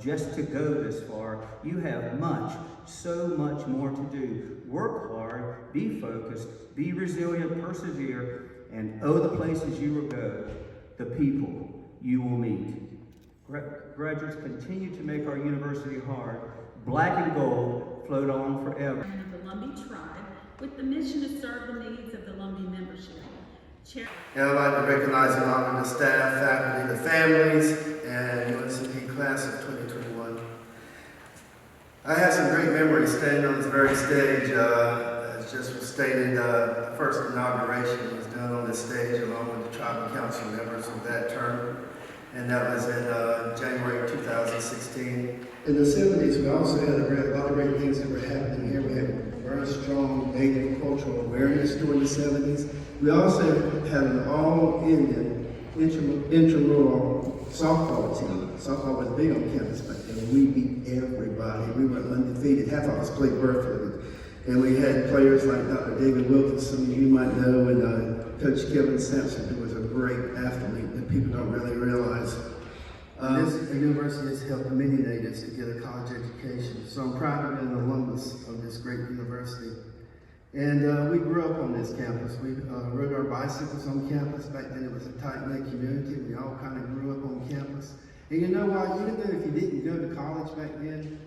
just to go this far. You have much, so much more to do. Work hard, be focused, be resilient, persevere, and the places you will go, the people you will meet. Graduates, continue to make our university hard. Black and gold float on forever. Of the Lumbee tribe with the mission to serve the needs of the Lumbee membership. And I'd like to recognize and honor the staff, faculty, the families, and UNCP class of 2021. I had some great memories standing on this very stage. As just was stated, the first inauguration was done on this stage along with the tribal council members of that term. And that was in January 2016. In the 70s, we also had a lot of great things that were happening here. We had very strong Native cultural awareness during the 70s. We also had an all-Indian intramural softball team. Softball was big on campus back then. We beat everybody. We were undefeated. Half of us played Berkeley. And we had players like Dr. David Wilkins, some of you might know, and Coach Kevin Sampson, who was a great athlete that people don't really realize. This university has helped many natives to get a college education, so I'm proud to be an alumnus of this great university. And we grew up on this campus. We rode our bicycles on campus. Back then it was a tight-knit community. We all kind of grew up on campus. And you know what, even though if you didn't go to college back then,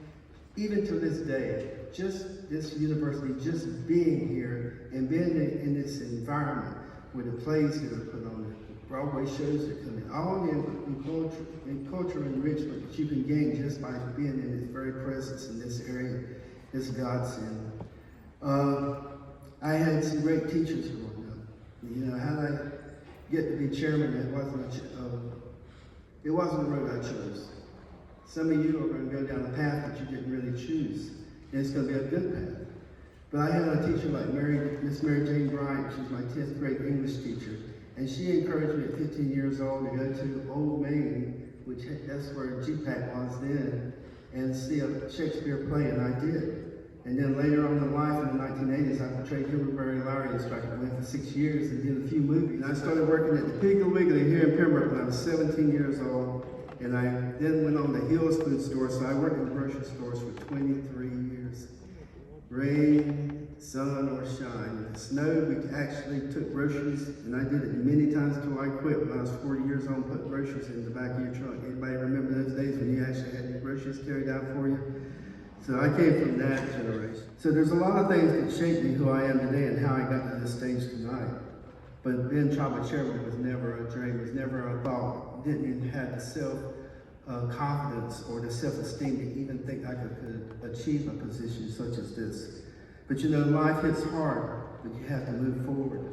even to this day, just this university, just being here and being in this environment where the plays that are put on, the Broadway shows that come in, all the cultural enrichment that you can gain just by being in this very presence in this area is godsend. I had some great teachers growing up. You know, how did I get to be chairman? It wasn't a road I chose. Some of you are going to go down a path that you didn't really choose, and it's going to be a good path. But I had a teacher like Miss Mary Jane Bryant. She was my 10th grade English teacher, and she encouraged me at 15 years old to go to Old Main, which that's where GPAC was then, and see a Shakespeare play, and I did. And then later on in life, in the 1980s, I portrayed Huckleberry Larry and Striker Glenn for 6 years and did a few movies. And I started working at the Piggly Wiggly here in Pembroke when I was 17 years old. And I then went on to Hill's Food Store, so I worked in grocery stores for 23 years. Rain, sun, or shine. If it snowed, we actually took groceries, and I did it many times until I quit when I was 40 years old and put groceries in the back of your trunk. Anybody remember those days when you actually had your groceries carried out for you? So I came from that generation. So there's a lot of things that shaped me who I am today and how I got to this stage tonight. But being tribal chairman was never a dream, was never a thought. Didn't even have the self-confidence or the self-esteem to even think I could achieve a position such as this. But you know, life hits hard, but you have to move forward.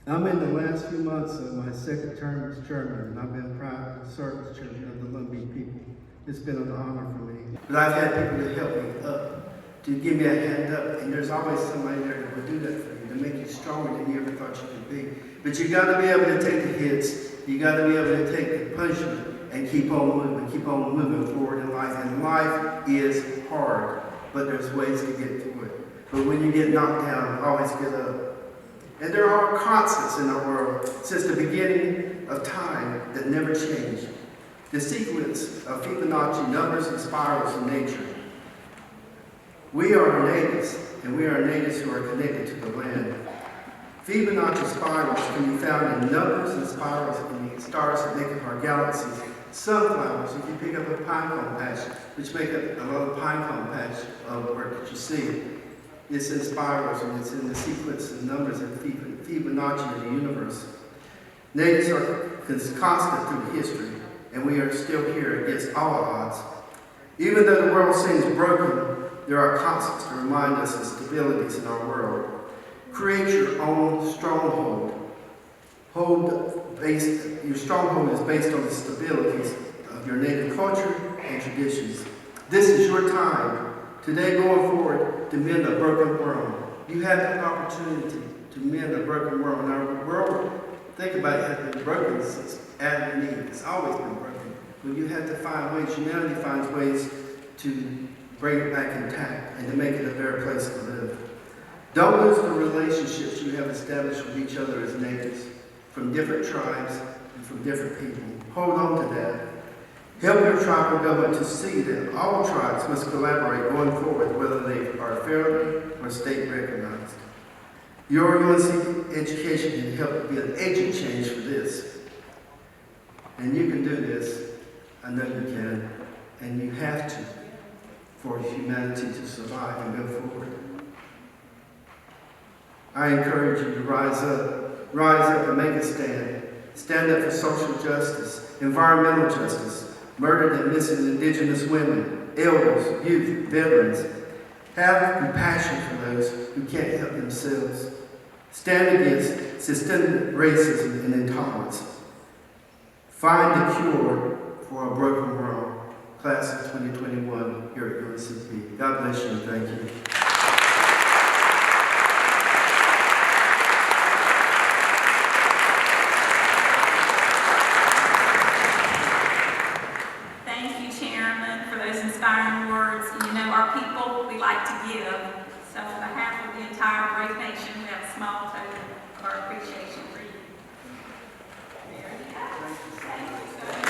I'm in the last few months of my second term as chairman, and I've been proud to serve as chairman of the Lumbee people. It's been an honor for me. But I've had people to help me up, to give me a hand up, and there's always somebody there that will do that for you, to make you stronger than you ever thought you could be. But you got to be able to take the hits, you got to be able to take the punishment, and keep on moving forward in life. And life is hard, but there's ways to get through it. But when you get knocked down, always get up. And there are constants in our world since the beginning of time that never change. The sequence of Fibonacci numbers and spirals in nature. We are natives, and we are natives who are connected to the land. Fibonacci spirals can be found in numbers and spirals in the stars that make up our galaxies. Sunflowers, if you pick up a pine cone patch, which make up a lot of pine cone patch work that you see, it's in spirals and it's in the sequence of numbers of Fibonacci in the universe. Natives are constant through history, and we are still here against all odds. Even though the world seems broken, there are constants to remind us of stabilities in our world. Create your own stronghold. Your stronghold is based on the stabilities of your native culture and traditions. This is your time, today going forward, to mend a broken world. You have the opportunity to mend a broken world. And our world, think about it, has been broken since Adam and Eve. It's always been broken. But you have to find ways, humanity finds ways to bring it back intact and to make it a better place to live. Don't lose the relationships you have established with each other as natives, from different tribes and from different people. Hold on to that. Help your tribal government to see that all tribes must collaborate going forward, whether they are federally or state recognized. Your UNC education can help be an agent change for this. And you can do this. I know you can. And you have to for humanity to survive and go forward. I encourage you to rise up and make a stand. Stand up for social justice, environmental justice, murdered and missing Indigenous women, elders, youth, veterans. Have compassion for those who can't help themselves. Stand against systemic racism and intolerance. Find a cure for a broken world. Class of 2021 here at UNCP. God bless you and thank you. Thank you, Chairman, for those inspiring words. You know, our people, we like to give. So on behalf of the entire Brave Nation, we have a small token of our appreciation for you. There you go. Thank you so much.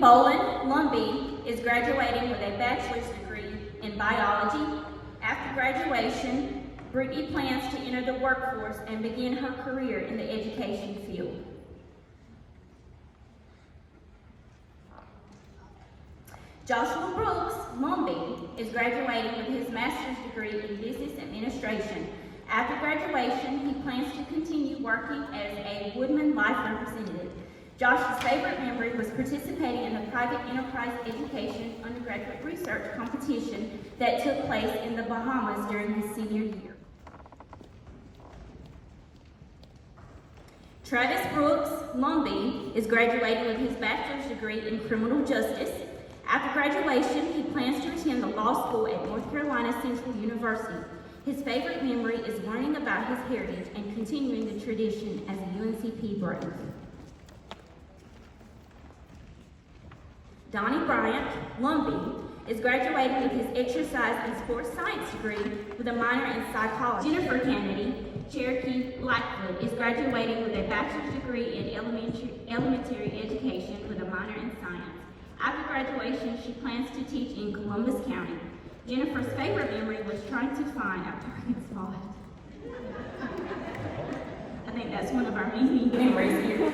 Bolin, Lumbee, is graduating with a bachelor's degree in biology. After graduation, Brittany plans to enter the workforce and begin her career in the education field. Joshua Brooks, Lumbee, is graduating with his master's degree in business administration. After graduation, he plans to continue working as a Woodman Life representative. Josh's favorite memory was participating in the private enterprise education undergraduate research competition that took place in the Bahamas during his senior year. Travis Brooks, Lumbee, is graduating with his bachelor's degree in criminal justice. After graduation, he plans to attend the law school at North Carolina Central University. His favorite memory is learning about his heritage and continuing the tradition as a UNCP Brave. Donnie Bryant, Lumbee, is graduating with his exercise and sports science degree with a minor in psychology. Jennifer Kennedy, Cherokee Blackfoot, is graduating with a bachelor's degree in elementary education with a minor in science. After graduation, she plans to teach in Columbus County. Jennifer's favorite memory was trying to find a parking spot. I think that's one of our many memories here.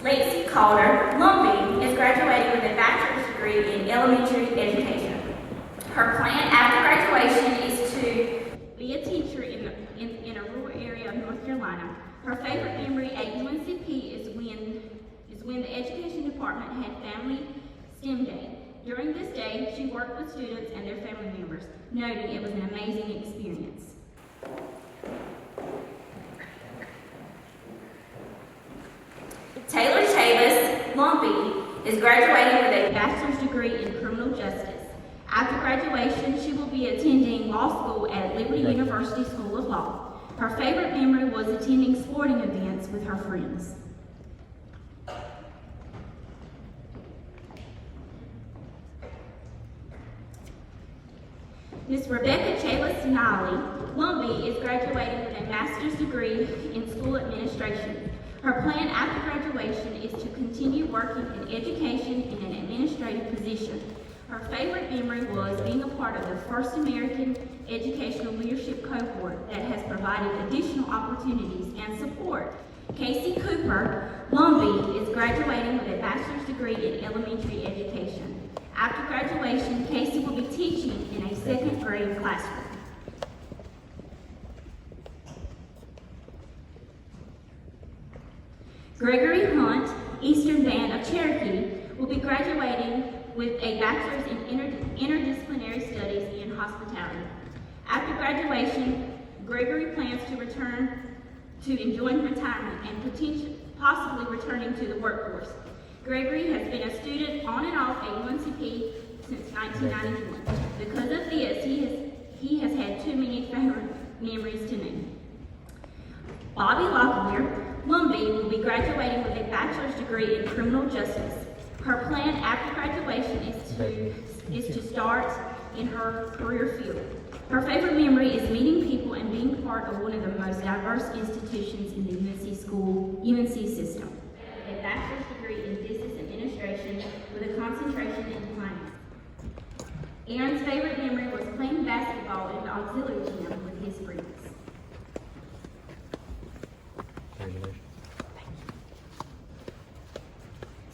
Lacey Calder, Lumbee, is graduating with a bachelor's degree in elementary education. Her plan after graduation is to be a teacher in a rural area of North Carolina. Her favorite memory at UNCP is when the education department had family STEM day. During this day, she worked with students and their family members, noting it was an amazing experience. Taylor Chavis, Lumbee, is graduating with a bachelor's degree in criminal justice. After graduation, she will be attending law school at Liberty University School of Law. Her favorite memory was attending sporting events with her friends. Ms. Rebecca Chavis-Nally, Lumbee, is graduating with a master's degree in school administration. Her plan after graduation is to continue working in education in an administrative position. Her favorite memory was being a part of the first American educational leadership cohort that has provided additional opportunities and support. Casey Cooper, Lumbee, is graduating with a bachelor's degree in elementary education. After graduation, Casey will be teaching in a second grade classroom. Gregory Hunt, Eastern Band of Cherokee, will be graduating with a bachelor's in interdisciplinary studies in hospitality. After graduation, Gregory plans to return to enjoying retirement and possibly returning to the workforce. Gregory has been a student on and off at UNCP since 1991. Because of this, he has had too many favorite memories to name. Bobby Locklear, Lumbee, will be graduating with a bachelor's degree in criminal justice. Her plan after graduation is to start in her career field. Her favorite memory is meeting people and being part of one of the most diverse institutions in the UNC system. A bachelor's degree in business administration with a concentration in finance. Aaron's favorite memory was playing basketball in the auxiliary gym with his friends.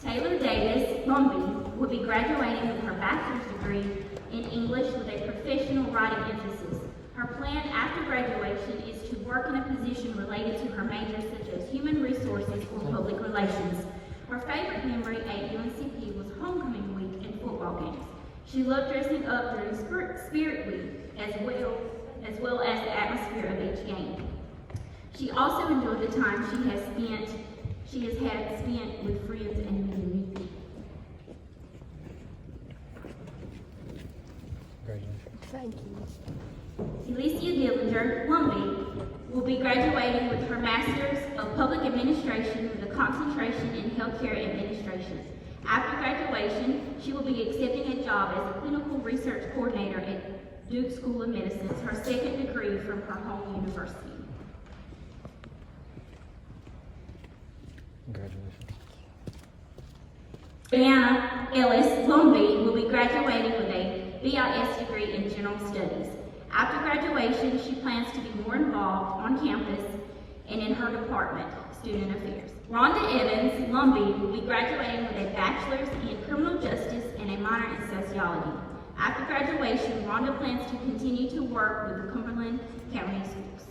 Taylor Davis Lumbee will be graduating with her bachelor's degree in English with a professional writing emphasis. Her plan after graduation is to work in a position related to her majors such as human resources or public relations. Her favorite memory at UNCP was homecoming week and football games. She loved dressing up during Spirit Week as well as the atmosphere of each game. She also enjoyed the time she has had spent with friends and meeting new people. Thank you. Alicia Dillinger Lumbee will be graduating with her Master's of Public Administration with a concentration in Healthcare Administration. After graduation, she will be accepting a job as a clinical research coordinator at Duke School of Medicine, her second degree from her home university. Congratulations. Brianna Ellis Lumbee will be graduating with a BIS degree in General Studies. After graduation, she plans to be more involved on campus and in her department, Student Affairs. Rhonda Evans Lumbee will be graduating with a bachelor's in Criminal Justice and a minor in Sociology. After graduation, Rhonda plans to continue to work with the Cumberland County Schools.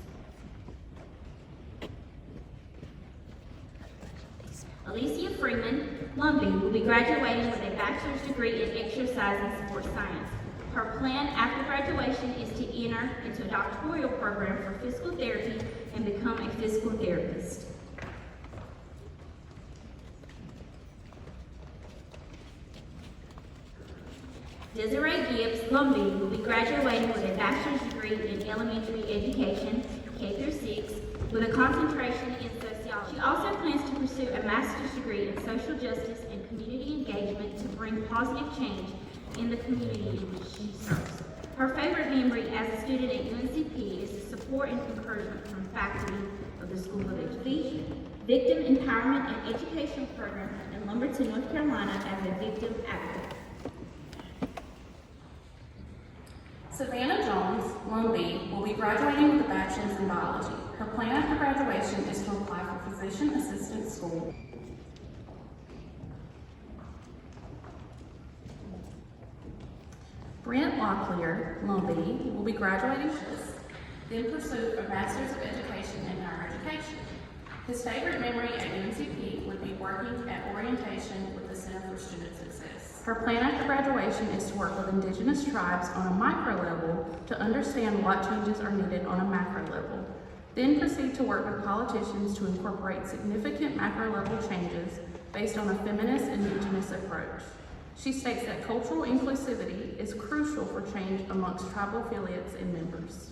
Alicia Freeman Lumbee will be graduating with a bachelor's degree in Exercise and Sports Science. Her plan after graduation is to enter into a doctoral program for physical therapy and become a physical therapist. Desiree Gibbs Lumbee will be graduating with a bachelor's degree in elementary education, K-6, with a concentration in sociology. She also plans to pursue a master's degree in social justice and community engagement to bring positive change in the community in which she serves. Her favorite memory as a student at UNCP is the support and encouragement from faculty of the School of Education, Victim Empowerment and Education Program in Lumberton, North Carolina as a victim advocate. Savannah Jones Lumbee will be graduating with a bachelor's in biology. Her plan after graduation is to apply for physician assistant school. Brent Locklear Lumbee will be graduating then pursue a master's of education in higher education. His favorite memory at UNCP would be working at orientation with the Center for Student Success. Her plan after graduation is to work with indigenous tribes on a micro level to understand what changes are needed on a macro level. Then proceed to work with politicians to incorporate significant macro level changes based on a feminist indigenous approach. She states that cultural inclusivity is crucial for change amongst tribal affiliates and members.